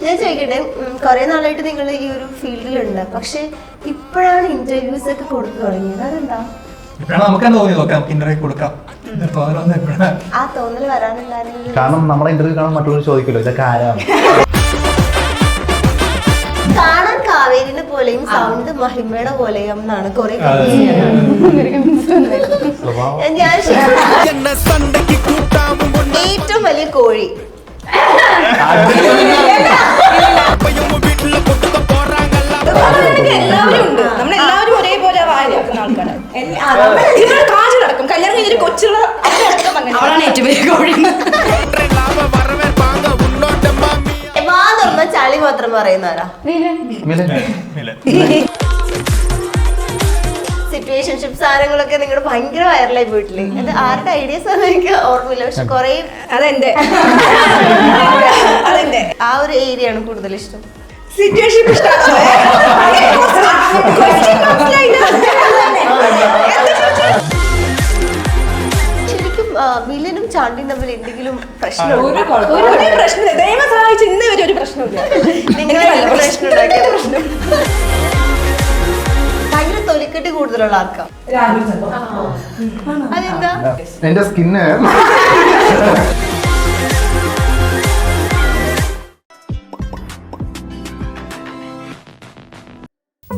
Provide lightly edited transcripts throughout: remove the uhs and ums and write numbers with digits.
ഞാൻ ചോദിക്കട്ടെ, കുറെ നാളായിട്ട് നിങ്ങൾ ഈ ഒരു ഫീൽഡിലുണ്ട്, പക്ഷെ ഇപ്പോഴാണ് ഇന്റർവ്യൂസ് ഒക്കെ കൊടുത്തു തുടങ്ങിയത്, അതെന്താ? ആ തോന്നൽ വരാനുണ്ടായിരുന്നു? കാരണം നമ്മളെ ഇന്റർവ്യൂ കാണാൻ മറ്റുള്ളവർ ചോദിക്കല്ലോ ഇതൊക്കെ ആരാണ്. കാണാൻ കാവേരിനെ പോലെയും സൗണ്ട് മഹിമയുടെ പോലെയും എന്നാണ് കുറെ ഏറ്റവും വലിയ കോഴി എല്ലാവരും ഉണ്ട്, നമ്മളെല്ലാവരും ഒരേപോലെ വായിലാക്കുന്ന ആൾക്കാരാണ്. കാശിലടക്കം കല്യാണം കഴിഞ്ഞൊരു കൊച്ചുള്ള അവളാണ് ഏറ്റവും വലിയ കോഴി. ചളി മാത്രം പറയുന്നവരാ സിറ്റുവേഷൻഷിപ്പ് സാധനങ്ങളൊക്കെ നിങ്ങളുടെ ഭയങ്കര വൈറലായി പോയിട്ടില്ലേ? അത് ആരുടെ ഐഡിയാസ് ആണ് എനിക്ക് ഓർമ്മയില്ല, പക്ഷെ കൊറേ അതെന്റെ ആ ഒരു ഏരിയ ആണ് കൂടുതൽ ഇഷ്ടം. സിറ്റുവേഷൻഷിപ്പ് ശരിക്കും മിലനും ചാണ്ടിയും തമ്മിൽ എന്തെങ്കിലും പ്രശ്നം? പ്രശ്നമില്ല, ദൈവം സഹായിച്ച് ഇന്ന് വരെ ഒരു പ്രശ്നമില്ല. നിങ്ങൾ പ്രശ്നം ഉണ്ടാക്കിയ പ്രശ്നം ഭയങ്കര തൊലിക്കെട്ടി കൂടുതലുള്ള ആർക്കാ? അതെന്താ? എന്റെ സ്കിന്ന്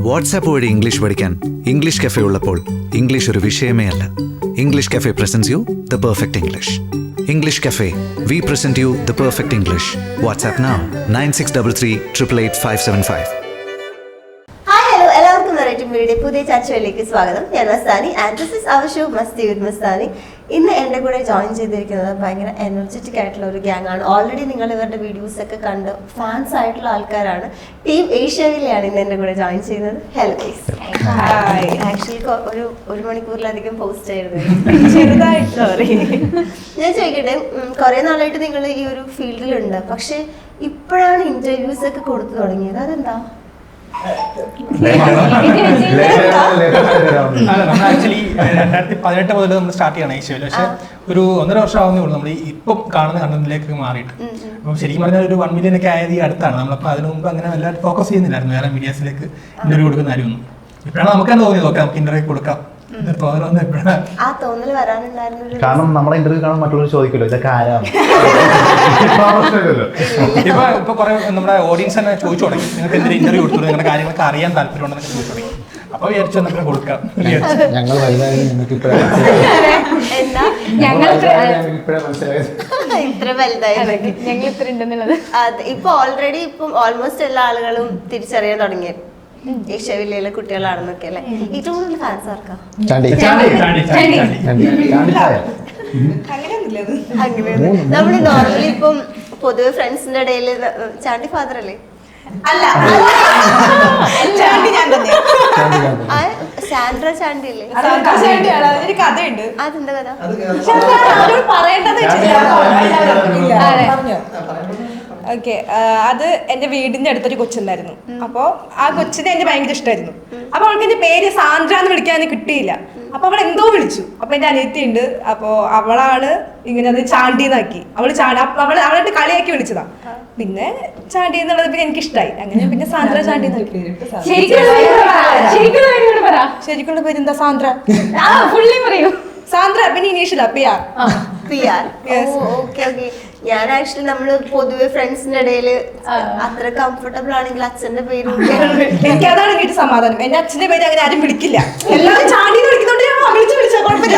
വാട്സാപ്പ് വഴി ഇംഗ്ലീഷ് പഠിക്കാൻ ഇംഗ്ലീഷ് കഫേ ഉള്ളപ്പോൾ ഇംഗ്ലീഷ് ഒരു വിഷയമേ അല്ല. English cafe presents you the perfect English. English cafe, we present you the perfect English. WhatsApp now 9633 888 575. പുതിയ ചർച്ചയിലേക്ക് സ്വാഗതം. ഞാൻ Mastani and this is our show Masti with Mastani. ഇന്ന് എൻ്റെ കൂടെ ജോയിൻ ചെയ്തിരിക്കുന്നത് ഭയങ്കര എനർജറ്റിക് ആയിട്ടുള്ള ഒരു ഗ്യാങ് ആണ്. ഓൾറെഡി നിങ്ങൾ ഇവരുടെ വീഡിയോസ് ഒക്കെ കണ്ട് ഫാൻസ് ആയിട്ടുള്ള ആൾക്കാരാണ്. ടീം ഏഷ്യയിലെയാണ് ഇന്ന് എൻ്റെ കൂടെ ജോയിൻ ചെയ്യുന്നത്. Hello guys. ആക്ച്വലി ഒരു മണിക്കൂറിലധികം പോസ്റ്റ് ആയിരുന്നു. സോറി. ഞാൻ ചോദിക്കട്ടെ, കുറെ നാളായിട്ട് നിങ്ങൾ ഈ ഒരു ഫീൽഡിലുണ്ട്, പക്ഷെ ഇപ്പോഴാണ് ഇന്റർവ്യൂസ് ഒക്കെ കൊടുത്തു തുടങ്ങിയത്, അതെന്താ? ആക്ച്വലി 2018 മുതൽ നമ്മൾ സ്റ്റാർട്ട് ചെയ്യണം ഏഷ്യയിൽ. പക്ഷെ ഒരു 1.5 വർഷം ആവുന്നേ ഉള്ളൂ നമ്മൾ ഇപ്പം കാണുന്ന കണ്ടന്റിലേക്ക് മാറിയിട്ട്. അപ്പം ശരിക്കും പറഞ്ഞാൽ ഒരു 1 മില്യൺ ഒക്കെ ആയത് ഈ അടുത്താണ്. നമ്മളപ്പോൾ അതിനു മുമ്പ് അങ്ങനെ വല്ലാതെ ഫോക്കസ് ചെയ്യുന്നില്ലായിരുന്നു വേറെ മീഡിയാസിലേക്ക് ഇന്റർവ്യൂ കൊടുക്കുന്ന കാര്യമൊന്നും. ഇപ്പോഴാണ് നമുക്ക് തന്നെ തോന്നിയത് നമുക്ക് ഇന്റർവ്യൂ കൊടുക്കാം. കാരണം നമ്മളെ ഇന്റർവ്യൂ കാണാൻ മറ്റുള്ളവർ ചോദിക്കല്ലോ ഇതൊക്കെ ആരാണ്. ഇപ്പൊ കുറെ നമ്മുടെ ഓഡിയൻസ് തന്നെ ചോദിച്ചു തുടങ്ങി നിങ്ങൾക്ക് എന്തെങ്കിലും ഇന്റർവ്യൂ കൊടുത്തു, നിങ്ങളുടെ കാര്യങ്ങളൊക്കെ അറിയാൻ താല്പര്യമുണ്ടെന്ന് ചോദിച്ചു തുടങ്ങി. അപ്പൊ വിചാരിച്ചു നമുക്ക് കൊടുക്കാം. ഞങ്ങൾ വലുതായി നിങ്ങൾക്ക് ഇപ്പൊ ഓൾറെഡി ഇപ്പം ഓൾമോസ്റ്റ് എല്ലാ ആളുകളും തിരിച്ചറിയാൻ തുടങ്ങിയത് ഏഷ്യയിലെ കുട്ടികളാണെന്നൊക്കെ അല്ലേ? ഏറ്റവും കൂടുതൽ ഫാൻസ് ആർക്കാ? അങ്ങനെ നമ്മള് നോർമലി ഇപ്പം പൊതുവെ ഫ്രണ്ട്സിന്റെ ഇടയിൽ ചാണ്ടി ഫാദർ അല്ലേ? അല്ല, സാൻഡ്ര ചാണ്ടി അല്ലേ? ഒരു കഥയുണ്ട്. അതെന്താ കഥ? പറയേണ്ടത് ഓക്കെ. അത് എന്റെ വീടിന്റെ അടുത്തൊരു കൊച്ചുണ്ടായിരുന്നു. അപ്പൊ ആ കൊച്ചിനെ എന്നെ ഭയങ്കര ഇഷ്ടമായിരുന്നു. അപ്പൊ അവൾക്ക് എന്റെ പേര് സാന്ദ്ര എന്ന് വിളിക്കാൻ കിട്ടിയില്ല. അപ്പൊ അവൾ എന്തോ വിളിച്ചു. അപ്പൊ എന്റെ അനിയത്തി ഉണ്ട്. അപ്പൊ അവളാണ് ഇങ്ങനെ അത് ചാണ്ടിന്നാക്കി. അവളായിട്ട് കളിയാക്കി വിളിച്ചതാ. പിന്നെ ചാണ്ടി എന്നുള്ളത് പിന്നെ എനിക്ക് ഇഷ്ടമായി. അങ്ങനെ പിന്നെ സാന്ദ്ര ചാണ്ടി ശരിക്കുള്ള പേര് എന്താ? സാന്ദ്ര. സാന്ദ്ര പിന്നെ ഇനീഷ്യലാ PR. ഞാൻ ആക്ച്വലി നമ്മള് പൊതുവെ ഫ്രണ്ട്സിന്റെ ഇടയില് അത്ര കംഫർട്ടബിൾ ആണെങ്കിൽ അച്ഛന്റെ പേര് എനിക്ക് അതാണ് കേട്ട് സമാധാനം. എന്റെ അച്ഛന്റെ പേര് അങ്ങനെ ആരും വിളിക്കില്ല. എല്ലാവരും ചാണ്ടി വിളിക്കുന്നോണ്ട് വിളിച്ചാ കുഴപ്പമില്ല.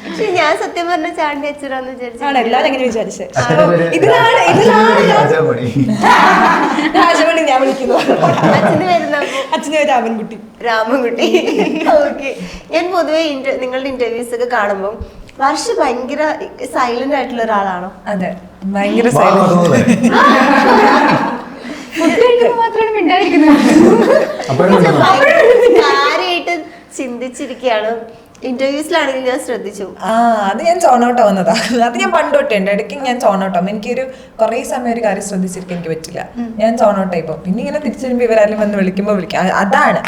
പക്ഷെ ഞാൻ സത്യം പറഞ്ഞ ചാണ്ടി അച്ഛനാന്ന് വിചാരിച്ചാണ് എല്ലാരും അങ്ങനെ വിചാരിച്ചത്. രാജമണി ഞാൻ വിളിക്കുന്നു. അച്ഛന്റെ പേര് രാമൻകുട്ടി. ഓക്കെ. ഞാൻ പൊതുവെ നിങ്ങളുടെ ഇന്റർവ്യൂസ് ഒക്കെ കാണുമ്പോൾ വർഷ ഭയങ്കര സൈലന്റ് ആയിട്ടുള്ള ഒരാളാണോ? അതെ, ഭയങ്കര കാര്യമായിട്ട് ചിന്തിച്ചിരിക്കുകയാണ് ഇന്റർവ്യൂസിലാണെങ്കിൽ ഞാൻ ശ്രദ്ധിച്ചു. അത് ഞാൻ സോണൗട്ട് ആവുന്നതാ. അത് ഞാൻ പണ്ട് തൊട്ടുണ്ട്. ഇടയ്ക്ക് ഞാൻ സോണൗട്ട് ആവും. എനിക്കൊരു കുറേ സമയം ഒരു കാര്യം ശ്രദ്ധിച്ചിരിക്കാൻ എനിക്ക് പറ്റില്ല. ഞാൻ സോണൗട്ട് ആയിപ്പോ പിന്നെ ഇങ്ങനെ തിരിച്ചു വരുമ്പോൾ ഇവരാരും വന്ന് വിളിക്കുമ്പോൾ വിളിക്കാം. അതാണ്.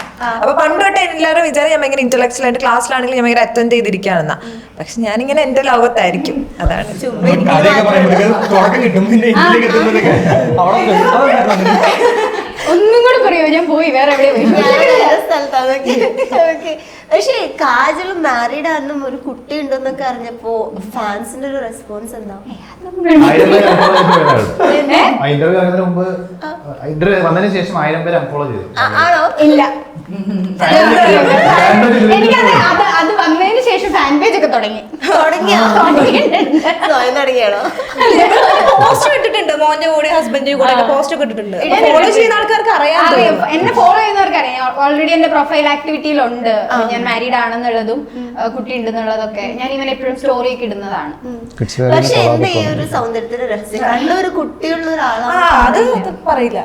അപ്പൊ പണ്ട് തൊട്ട് എല്ലാവരും വിചാരം ഞാൻ ഭയങ്കര ഇന്റലക്ച്വൽ ആയിട്ട് ക്ലാസ്സിലാണെങ്കിൽ ഞാൻ ഭയങ്കര അറ്റൻഡ് ചെയ്തിരിക്കുകയാണെന്നാ. പക്ഷെ ഞാനിങ്ങനെ എന്റെ ലോകത്തായിരിക്കും. അതാണ്. ഒന്നും കൂടെ പറയോ, ഞാൻ പോയി വേറെ എവിടെ സ്ഥലത്താണ്. പക്ഷേ കാജലും മാരീഡ് ആണെന്നും ഒരു കുട്ടി ഉണ്ടെന്നൊക്കെ അറിഞ്ഞപ്പോ ഫാൻസിന്റെ ഒരു റെസ്പോൺസ് എന്താ? ഇന്റർവ്യൂ ആകുന്നതിന് മുമ്പ് ഇന്റർവ്യൂ വന്നതിന് ശേഷം 1000 പേര് അൺഫോളോ ചെയ്തു. ആണോ? ഇല്ല, എനിക്കത് അത് വന്നതിന് ശേഷം ഫാൻ പേജ് ഒക്കെ തുടങ്ങിയാണോ? പോസ്റ്റ് ഇട്ടിട്ടുണ്ട്, മോന്റെ കൂടെ ഹസ്ബൻഡിന്റെ കൂടെ പോസ്റ്റ് ഒക്കെ ഇട്ടിട്ടുണ്ട്. ഫോളോ ചെയ്യുന്ന ആൾക്കാർക്ക് അറിയാം, എന്നെ ഫോളോ ചെയ്യുന്നവർക്ക് അറിയാം. ഓൾറെഡി എന്റെ പ്രൊഫൈൽ ആക്ടിവിറ്റിയിലുണ്ട് ഞാൻ മാരീഡ് ആണെന്നുള്ളതും കുട്ടി ഉണ്ടെന്നുള്ളതൊക്കെ. ഞാൻ ഇവൻ എപ്പോഴും സ്റ്റോറി ഒക്കെ ഇടുന്നതാണ്. പക്ഷെ എന്റെ ഈ ഒരു സൗന്ദര്യത്തിന്റെ രഹസ്യം നല്ലൊരു കുട്ടിയുള്ള ഒരാളാണ്. അത് പറയില്ല.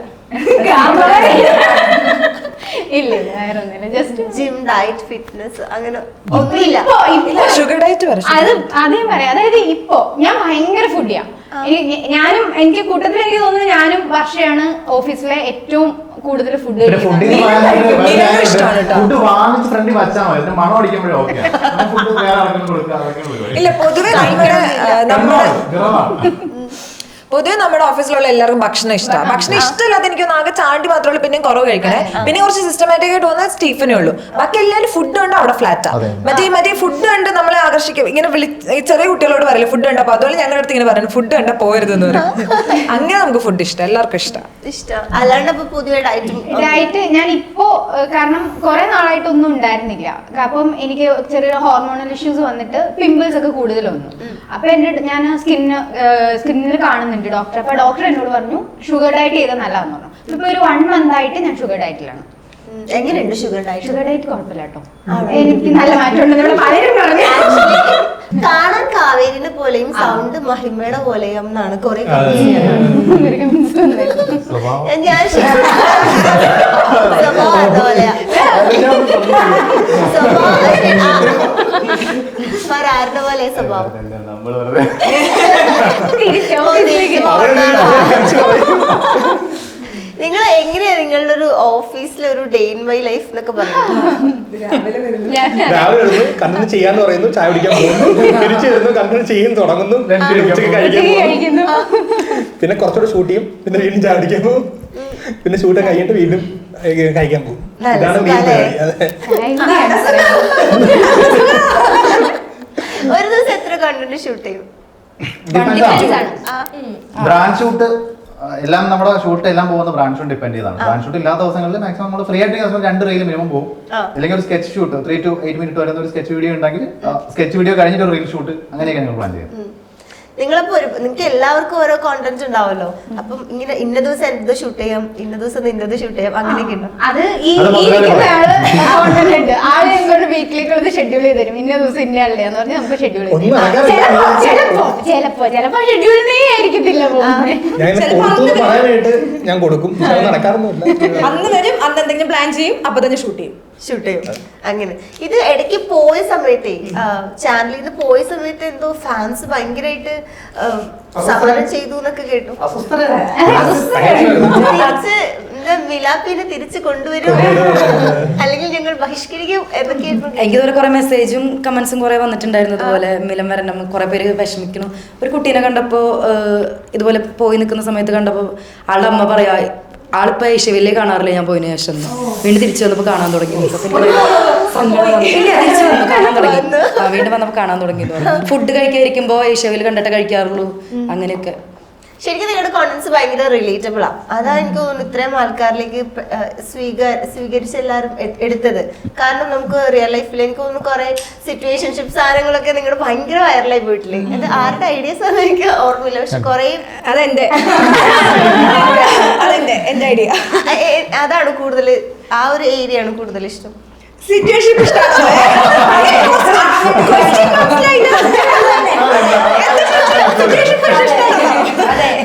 ഇല്ല, വേറെ ഒന്നുമില്ല. ജസ്റ്റ് ജിം, ഡയറ്റ്, ഫിറ്റ്നസ് അങ്ങനെ ഒന്നുമില്ല. ഷുഗർ ഡയറ്റ് അത് അതേ പറയാം. അതായത് ഇപ്പൊ ഞാൻ ഭയങ്കര ഫുഡിയാ. ഞാനും എനിക്ക് കൂട്ടത്തിൽ എനിക്ക് തോന്നുന്നു ഞാനും വർഷയാണ് ഓഫീസിലെ ഏറ്റവും കൂടുതൽ ഫുഡ് ഫുഡ് വാങ്ങിച്ച് ഫ്രണ്ടിൽ വെച്ചാൽ മതി, മണം അടിക്കുമ്പോഴേ ഓക്കെ. ഫുഡ് വേറെ ആർക്കും കൊടുക്കുക. ഇല്ല, പൊതുവെ പൊതുവെ നമ്മുടെ ഓഫീസിലുള്ള എല്ലാവർക്കും ഭക്ഷണം ഇഷ്ടമാണ്. ഭക്ഷണം ഇഷ്ടമല്ലാതെ എനിക്കൊന്നും ആകെ ചാണ്ടി മാത്രമേ ഉള്ളൂ, പിന്നെ കുറവ് കഴിക്കണേ. പിന്നെ കുറച്ച് സിസ്റ്റമാറ്റിക് ആയിട്ട് വന്നാൽ സ്റ്റീഫനേ ഉള്ളൂ. ബാക്കി എല്ലാവരും ഫുഡ് ഉണ്ട് അവിടെ ഫ്ലാറ്റാ. മറ്റേ ഫുഡ് കണ്ട് നമ്മളെ ആകർഷിക്കും. ഇങ്ങനെ ചെറിയ കുട്ടികളോട് പറയില്ല ഫുഡ് ഉണ്ട്, അപ്പൊ അതുപോലെ ഞങ്ങളുടെ അടുത്ത് ഇങ്ങനെ പറയുന്നത് ഫുഡ് കണ്ട പോരുതെന്ന് പറയും. അങ്ങനെ നമുക്ക് ഫുഡ് ഇഷ്ടം, എല്ലാവർക്കും ഇഷ്ടം. അല്ലാണ്ട് പുതിയ ഡയറ്റ് ഞാൻ ഇപ്പോ കാരണം കുറെ നാളായിട്ടൊന്നും ഉണ്ടായിരുന്നില്ല. അപ്പം എനിക്ക് ചെറിയ ഹോർമോണൽ ഇഷ്യൂസ് വന്നിട്ട് പിമ്പിൾസ് ഒക്കെ കൂടുതൽ വന്നു. അപ്പൊ ഞാൻ സ്കിന്നിൽ കാണുന്നുണ്ട് ഡോക്ടർ. അപ്പൊ ഡോക്ടർ എന്നോട് പറഞ്ഞു ഷുഗർ ഡയറ്റ് ചെയ്താൽ നല്ലതെന്ന് പറഞ്ഞു. ഇപ്പൊ ഒരു 1 month ആയിട്ട് ഞാൻ ഷുഗർ ഡയറ്റിലാണ്. എങ്ങനെയുണ്ട് ഷുഗർ ഡയറ്റ്? ഷുഗർ ഡയറ്റ് കുഴപ്പമില്ല കേട്ടോ, എനിക്ക് നല്ല മാറ്റമുണ്ട്. പലരും പറഞ്ഞു കാണാൻ കാവേരിനെ പോലെയും സൗണ്ട് മഹിമയുടെ പോലെയും എന്നാണ് കുറെ ഞാൻ സ്വഭാവം അതുപോലെയാ. ആരുടെ പോലെ സ്വഭാവം? നിങ്ങൾ എങ്ങനെയാ നിങ്ങളുടെ ഒരു ഓഫീസിലെ ഒരു ഡേ ഇൻ മൈ ലൈഫ് എന്നൊക്കെ പറയുന്നത്? രാവിലെ കണ്ടിന്യൂ ചെയ്യാന്ന് പറയുന്നു, ചായ കുടിക്കാൻ പോകുന്നു, തിരിച്ചു വരുന്നു, കണ്ടിന്യൂ ചെയ്യും, തുടങ്ങുന്നു, ഉച്ചയ്ക്ക് കഴിക്കുന്നു, പിന്നെ കുറച്ചുകൂടെ ഷൂട്ട് ചെയ്യും, പിന്നെ വീണ്ടും ചായ കുടിക്കാൻ പോകും, പിന്നെ ഷൂട്ട് കഴിഞ്ഞിട്ട് വീണ്ടും കഴിക്കാൻ പോകും. ഇതാണ് മെയിൻ പരിപാടി. ഒരു ദിവസം എത്ര കണ്ടന്റ് ഷൂട്ട് ചെയ്യും? ബ്രാൻഡ് ഷൂട്ട് എല്ലാം നമ്മുടെ ഷൂട്ട് എല്ലാം പോകുന്ന ബ്രാൻഡ് ഷൂട്ട് ഡിപ്പെൻഡ് ചെയ്താണ്. ബ്രാൻഡ് ഷൂട്ട് ഇല്ലാത്ത ദിവസങ്ങളിൽ മാക്സിമം നമ്മൾ ഫ്രീ ആയിട്ട് 2 റീൽ മിനിമം പോകും. അല്ലെങ്കിൽ ഒരു സ്കെച്ച് ഷൂട്ട് 3 to 8 മിനിറ്റ് വരുന്ന ഒരു സ്കെച്ച് വീഡിയോ ഉണ്ടെങ്കിൽ സ്കെച്ച് വീഡിയോ കഴിഞ്ഞിട്ട് ഒരു റീൽ ഷൂട്ട്, അങ്ങനെയൊക്കെ ഞങ്ങൾ പ്ലാൻ ചെയ്യും. നിങ്ങളിപ്പോ നിങ്ങൾക്ക് എല്ലാവർക്കും ഓരോ കോണ്ടന്റ് ഉണ്ടാവല്ലോ. അപ്പം ഇങ്ങനെ ഇന്ന ദിവസം എന്ത് ഷൂട്ട് ചെയ്യാം, ഇന്ന ദിവസം ഇന്നത് ഷൂട്ട് ചെയ്യാം, അങ്ങനെയൊക്കെ ഉണ്ടോ? അത് ഈ ഇരിക്കുന്ന ആള് കോണ്ടന്റ് ഉണ്ട്. ആള് ഞങ്ങളുടെ വീക്കിലേക്കുള്ളത് ഷെഡ്യൂൾ ചെയ്ത് തരും. ഇന്ന ദിവസം ഇന്ന ആളുടെ എന്ന് പറഞ്ഞാൽ നമുക്ക് ഷെഡ്യൂൾ ചെയ്ത് ചിലപ്പോ ഷെഡ്യൂളിനേ ആയിരിക്കത്തില്ല പറയാനായിട്ട് ഞാൻ കൊടുക്കും, നടക്കാറൊന്നുമില്ല. അന്ന് വരും, അന്ന് എന്തെങ്കിലും പ്ലാൻ ചെയ്യും, അപ്പൊ തന്നെ ഷൂട്ട് ചെയ്യും. അങ്ങനെ. ഇത് ഇടയ്ക്ക് പോയ സമയത്തേ ചാനലിൽ നിന്ന് പോയ സമയത്ത് എന്തോ ഫാൻസ് ഭയങ്കരമായിട്ട് സമരം ചെയ്തു എന്നൊക്കെ കേട്ടു. വിലാപ്പിനെ തിരിച്ചു കൊണ്ടുവരും അല്ലെങ്കിൽ ഞങ്ങൾ ബഹിഷ്കരിക്കും എന്നൊക്കെയായിരുന്നു. എനിക്കിതുപോലെ കുറെ മെസ്സേജും കമന്റ്സും കുറെ വന്നിട്ടുണ്ടായിരുന്നു. ഇതുപോലെ മിലം വരണം, കുറെ പേര് വിഷമിക്കണം. ഒരു കുട്ടീനെ കണ്ടപ്പോ ഇതുപോലെ പോയി നിൽക്കുന്ന സമയത്ത് കണ്ടപ്പോ ആളുടെ അമ്മ പറയാ ആളിപ്പോ ഏഷ്യവില്ലേ കാണാറില്ല, ഞാൻ പോയതിനു ശേഷം വീണ്ടും തിരിച്ചു വന്നപ്പോ കാണാൻ തുടങ്ങി. വീണ്ടും വന്നപ്പോ കാണാൻ തുടങ്ങി. ഫുഡ് കഴിക്കാതിരിക്കുമ്പോ ഏഷ്യവിൽ കണ്ടിട്ട് കഴിക്കാറുള്ളൂ, അങ്ങനെയൊക്കെ. ശരിക്കും നിങ്ങളുടെ കോണ്ടന്റ്സ് ഭയങ്കര റിലേറ്റബിൾ ആണ്. അതാ എനിക്ക് തോന്നുന്നു ഇത്രയും ആൾക്കാരിലേക്ക് സ്വീകരിച്ച് എല്ലാവരും എടുത്തത്. കാരണം നമുക്ക് റിയൽ ലൈഫിൽ എനിക്ക് തോന്നുന്നു കുറെ സിറ്റുവേഷൻഷിപ്പ് സാധനങ്ങളൊക്കെ നിങ്ങളുടെ ഭയങ്കര വൈറലായി പോയിട്ടില്ലേ? അത് ആരുടെ ഐഡിയാസ് ആണെന്ന് എനിക്ക് ഓർമ്മയില്ല. പക്ഷെ കുറെ എന്റെ ഐഡിയ അതാണ് കൂടുതൽ, ആ ഒരു ഏരിയ ആണ് കൂടുതൽ ഇഷ്ടം. സിറ്റുവേഷൻ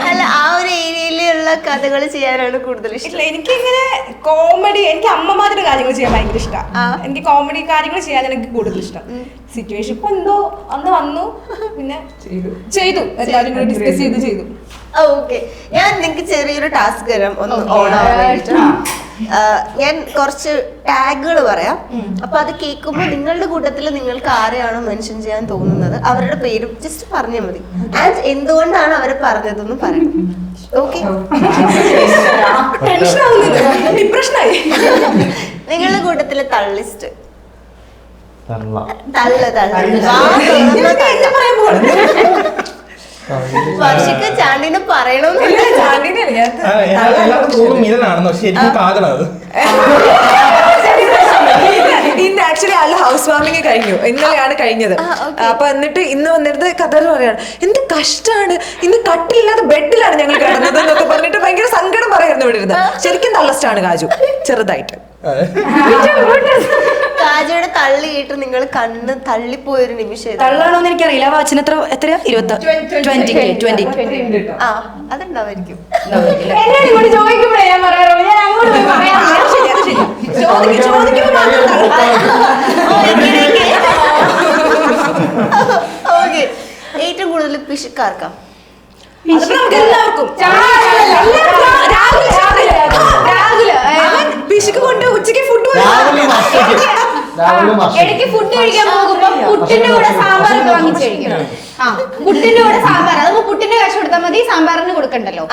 അല്ല, ആ ഒരു ഏരിയയിലുള്ള കഥകൾ ചെയ്യാനാണ് കൂടുതൽ ഇഷ്ടം? ഇല്ല, എനിക്കിങ്ങനെ കോമഡി, എനിക്ക് അമ്മമാരുടെ കാര്യങ്ങൾ ചെയ്യാൻ ഭയങ്കര ഇഷ്ടമാണ്. എനിക്ക് കോമഡി കാര്യങ്ങൾ ചെയ്യാൻ എനിക്ക് കൂടുതൽ ഇഷ്ടം. സിറ്റുവേഷൻ ഇപ്പൊ എന്തോ അന്ന് വന്നു, പിന്നെ ചെയ്തു, എല്ലാവരും കൂടി ഡിസ്കസ് ചെയ്തു. ഓക്കെ, ഞാൻ നിങ്ങൾക്ക് ചെറിയൊരു ടാസ്ക് തരാം ഒന്ന് ഓടാൻ വേണ്ടിട്ട്. ഞാൻ കുറച്ച് ടാഗുകൾ പറയാം. അപ്പൊ അത് കേൾക്കുമ്പോൾ നിങ്ങളുടെ കൂട്ടത്തിൽ നിങ്ങൾക്ക് ആരെയാണോ മെൻഷൻ ചെയ്യാൻ തോന്നുന്നത് അവരുടെ പേരും ജസ്റ്റ് പറഞ്ഞാൽ മതി. ആൻഡ് എന്തുകൊണ്ടാണ് അവരെ പറഞ്ഞതെന്ന് പറയണം. ഓക്കെ? ഡിപ്രഷനായി. നിങ്ങളുടെ കൂട്ടത്തിലെ തള്ളിസ്റ്റ്. തള്ള. വർഷക്ക് ചാണ്ടിനെ പറയണമെന്നില്ല. തോന്നും മിലനാണെന്ന്, പക്ഷെ എനിക്ക് കാകണത്. ഇന്ന് ആക്ച്വലി ആളുടെ ഹൗസ് വാമിങ് കഴിഞ്ഞു, ഇന്നലെയാണ് കഴിഞ്ഞത്. അപ്പൊ എന്നിട്ട് ഇന്ന് വന്നിരുന്നത് കഥ പറയാണ്, എന്ത് കഷ്ടാണ്, ഇന്ന് കട്ടിലില്ലാത്ത ബെഡിലാണ് ഞങ്ങൾ കിടന്നത് എന്നൊക്കെ പറഞ്ഞിട്ട് ഭയങ്കര സങ്കടം പറയായിരുന്നു ഇവിടെ ഇരുന്ന്. ശരിക്കും തള്ളസ്റ്റാണ് കാജു, ചെറുതായിട്ട്. കാജയുടെ തള്ളിയിട്ട് നിങ്ങൾ കണ്ണ് തള്ളിപ്പോയൊരു നിമിഷം തള്ളാണോന്ന് എനിക്കറിയില്ല. വാച്ചിന് എത്രയാ 20 ആ അതുണ്ടാവായിരിക്കും. എന്നോട് ഇങ്ങോട്ട് ചോദിക്കുമ്പോഴേ ഞാൻ പറയാറുള്ളൂ, ഞാൻ അങ്ങോട്ട് പോയി പറയാം. ഓക്കെ, ഏറ്റവും കൂടുതൽ പിശുക്കാർക്കാം? പിശുക്ക് കൊണ്ട് ഉച്ചയ്ക്ക് ഫുഡ് ഇടയ്ക്ക് ഫുഡ് കഴിക്കാൻ പോകുമ്പോ പുട്ടിന്റെ കൂടെ സാമ്പാർ വാങ്ങിച്ച് കഴിക്കണം. പുട്ടിന്റെ കൂടെ സാമ്പാർ, അത് പുട്ടിന്റെ കാശ് കൊടുത്താൽ മതി, സാമ്പാറിന് കൊടുക്കണ്ടല്ലോ.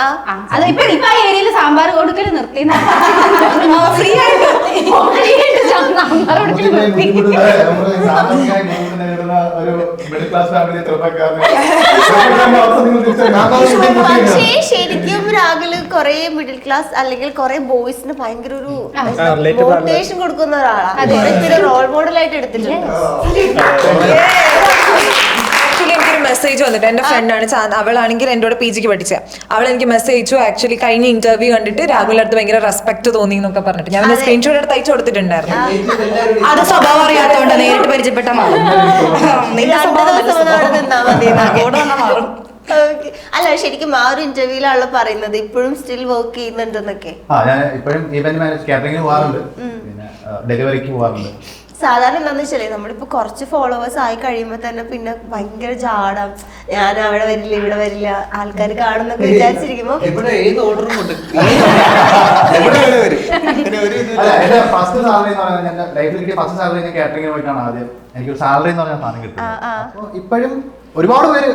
അത് ഇപ്പൊ ആ ഏരിയയിൽ സാമ്പാർ കൊടുക്കൽ നിർത്തി, ഫ്രീ ആയിട്ട് സാമ്പാർ കൊടുക്കൽ നിർത്തി. പക്ഷേ ശരിക്കും രാഹുൽ കുറെ മിഡിൽ ക്ലാസ് അല്ലെങ്കിൽ കുറെ ബോയ്സിന് ഭയങ്കര ഒരു മോട്ടിവേഷൻ കൊടുക്കുന്ന ഒരാളാണ്. റോൾ മോഡൽ ആയിട്ട് എടുത്തിട്ടുണ്ട്. ആക്ച്വലി എനിക്കൊരു മെസ്സേജ് വന്നിട്ട്, എന്റെ ഫ്രണ്ടാണ് അവളാണെങ്കിൽ എന്നോട് PGക്ക് പഠിച്ച അവൾ എനിക്ക് മെസ്സേജ് അയച്ചു. ആക്ച്വലി കഴിഞ്ഞ ഇന്റർവ്യൂ കണ്ടിട്ട് രാഹുലിന്റെ അടുത്ത് ഭയങ്കര റെസ്പെക്ട് തോന്നി എന്നൊക്കെ പറഞ്ഞിട്ട് ഞാൻ സ്ക്രീൻഷോട്ട് എടുത്ത് അയച്ചു കൊടുത്തിട്ടുണ്ടായിരുന്നു. അത് സ്വഭാവം അറിയാത്തോണ്ട് നേരിട്ട് പരിചയപ്പെട്ട മാറും. അല്ല, ശരിക്കും ആ ഒരു ഇന്റർവ്യൂലാണല്ലോ പറയുന്നത് ഇപ്പോഴും സ്റ്റിൽ വർക്ക് ചെയ്യുന്നുണ്ടെന്നൊക്കെ. ഞാൻ ഇപ്പോഴും ഈവന്റ് മാനേജ് കാറ്ററിംഗിന് പോകാറുണ്ട്, പിന്നെ ഡെലിവറിക്ക് പോകാറുണ്ട്. സാധാരണ എന്താന്ന് വെച്ചാലേ നമ്മളിപ്പോ കുറച്ച് ഫോളോവേഴ്സ് ആയി കഴിയുമ്പോ തന്നെ പിന്നെ ഭയങ്കര ജാടം, ഞാൻ അവിടെ വരില്ല ഇവിടെ വരില്ല, ആൾക്കാർ കാണുന്നൊക്കെ വിചാരിച്ചിരിക്കുമ്പോ ഫസ്റ്റ് സാലറി എന്ന് പറയുന്നത് എന്റെ ലൈഫിൽ ഫസ്റ്റ് സാലറി ഞാൻ കാറ്ററിംഗിന് പോയിട്ടാണ് ആദ്യം എനിക്കൊരു സാലറി എന്ന് പറഞ്ഞ സാധനം കിട്ടുന്നത്. അപ്പോൾ ഇപ്പോഴും ഒരുപാട് പേര്